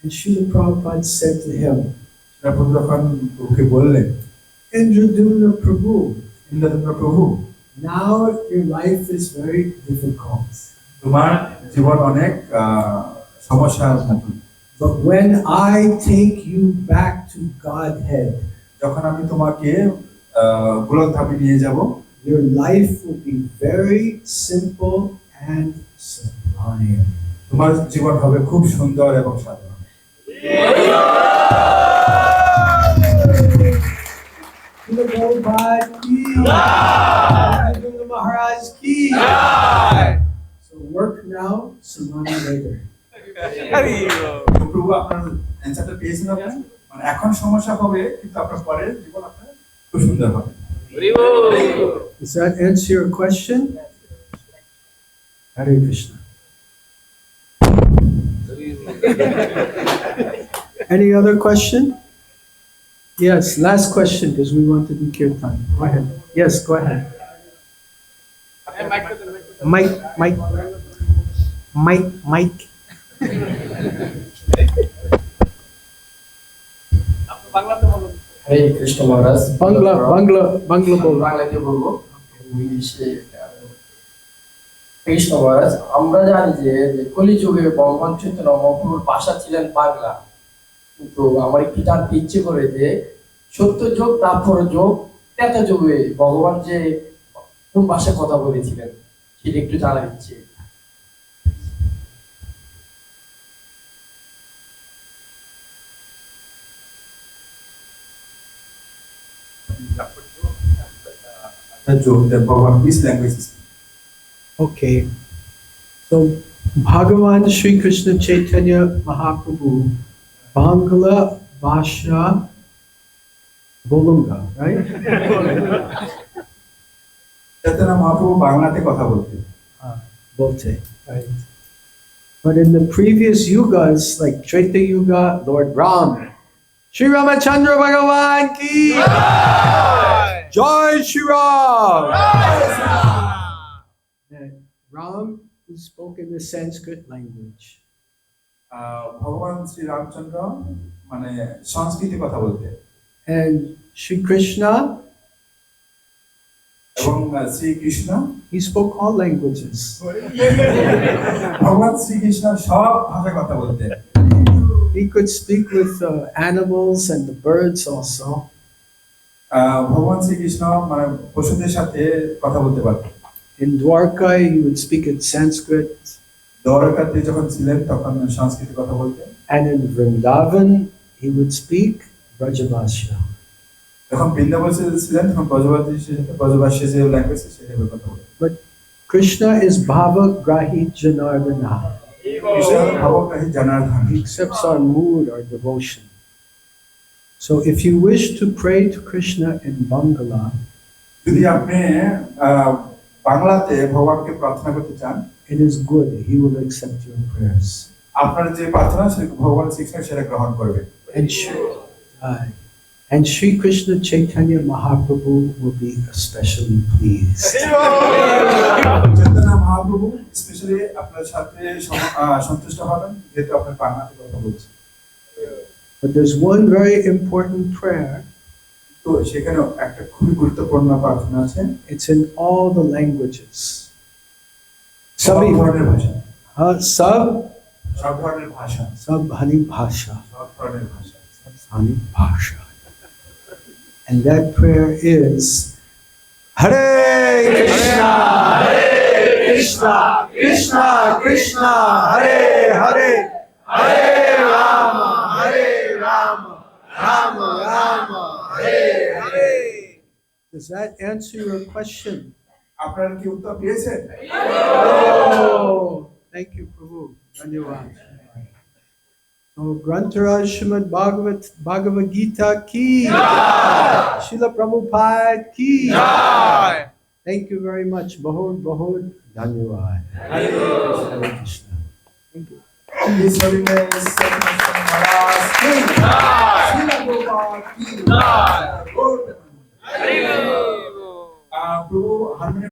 And Srila Prabhupada said to him, তারপর তখন ওকে বললেন, Indradumna Prabhu, ইন্দ্রদম্ন প্রভু, now your life is very difficult. তোমার জীবন অনেক সমস্যার মতো। But when I take you back to Godhead, যখন আমি তোমাকে গোলকধামে নিয়ে যাব, your life will be very simple and sublime. তোমার জীবন হবে খুব সুন্দর এবং সাধারণ। Srila Prabhupada ki jai, Guru Maharaj ki jai. So work now, samana later. প্রভু আপনার অ্যানসারটা পেয়েছেন আপনি? মানে এখন সমস্যা হবে কিন্তু আপনার পরের জীবন আপনার খুব সুন্দর হবে। Does that answer your question? Hare Krishna. Any other question? Yes, last question because we want to do kirtan. Go ahead. Yes, go ahead. Mike. Hare Krishna Maharaj. Bangla bol. বাংলাতে বলবো, ইংলিশে। কৃষ্ণ মহারাজ, আমরা জানি যে কলিযুগে ভগবান চৈতন্য মহাপ্রভুর ভাষা ছিলেন বাংলা, কিন্তু আমার একটু জানতে ইচ্ছে করে যে সত্য যোগ, তারপর যোগ, ত্রেতা যুগে ভগবান যে কোন ভাষায় কথা বলেছিলেন সেটা একটু জানার ইচ্ছে। Okay. So Bhagavan Sri Krishna Chaitanya Mahaprabhu, Bangla Bhasha Bolunga, right? Chaitanya Mahaprabhu বাংলাতে কথা বলতেন। Bolte, right. But in the previous yugas, like Treta Yuga, Lord Ram, Sri Ramachandra Bhagavan ki Jai Shri Ram. That Ram who spoke in the Sanskrit language. ভগবান শ্রী রামচন্দ্র মানে সংস্কৃতে কথা বলতেন। And Sri Krishna, এবং Shrikrishna, he spoke all languages. ভগবান শ্রীকৃষ্ণ সব ভাষায় কথা বলতেন। He could speak with animals and the birds also. ভগবান শ্রীকৃষ্ণ মানে পশুদের সাথে কথা বলতে পারতেন। In Dwarka, he would speak in Sanskrit. দ্বারকাতে যখন ছিলেন তখন সংস্কৃতে কথা বলতেন। And in Vrindavan, he would speak Brajabhasha. যখন বৃন্দাবনে ছিলেন তখন ব্রজভাষী যে ল্যাঙ্গুয়েজ সেটাই কথা বলতেন। But Krishna is Bhava Grahi Janardana. Krishna ভাবগ্রাহী Janardan. He accepts our mood, our devotion. So if you wish to pray to Krishna in Bangla, যদি আপনি বাংলাতে ভগবানকে প্রার্থনা করতে চান, it is good. He will accept your prayers. আপনার যে প্রার্থনা সেটা ভগবান শ্রীকৃষ্ণ সেটা গ্রহণ করবে। And Sri Krishna Chaitanya Mahaprabhu will be especially pleased. Chaitanya Mahaprabhu specially আপনার সাথে সন্তুষ্ট হবেন যেহেতু আপনি বাংলাতে কথা বলছেন। But there's one very important prayer. তো সেখানে একটা খুবই গুরুত্বপূর্ণ প্রার্থনা আছে। It's in all the languages. সব ধরনের ভাষা। সব ধরনের ভাষা। সব Hani Bhasha. সব ধরনের ভাষা। Hani Bhasha. And that prayer is Hare Krishna, Krishna Krishna Krishna, Hare Hare, Hare Rama, Rama Rama, Hare Hare. Does that answer your question? আপনারা কি উত্তর পেয়েছেন? Oh, thank you, Prabhu. Dhanyawad. So, Grantaraj Srimad Bhagavad Gita ki jai. Srila Prabhupada ki jai. Thank you very much. Bahut dhanyawad. Hare Krishna. Thank you. His Holiness Maharaj ki jai. Srila Prabhupada ki jai. প্রভু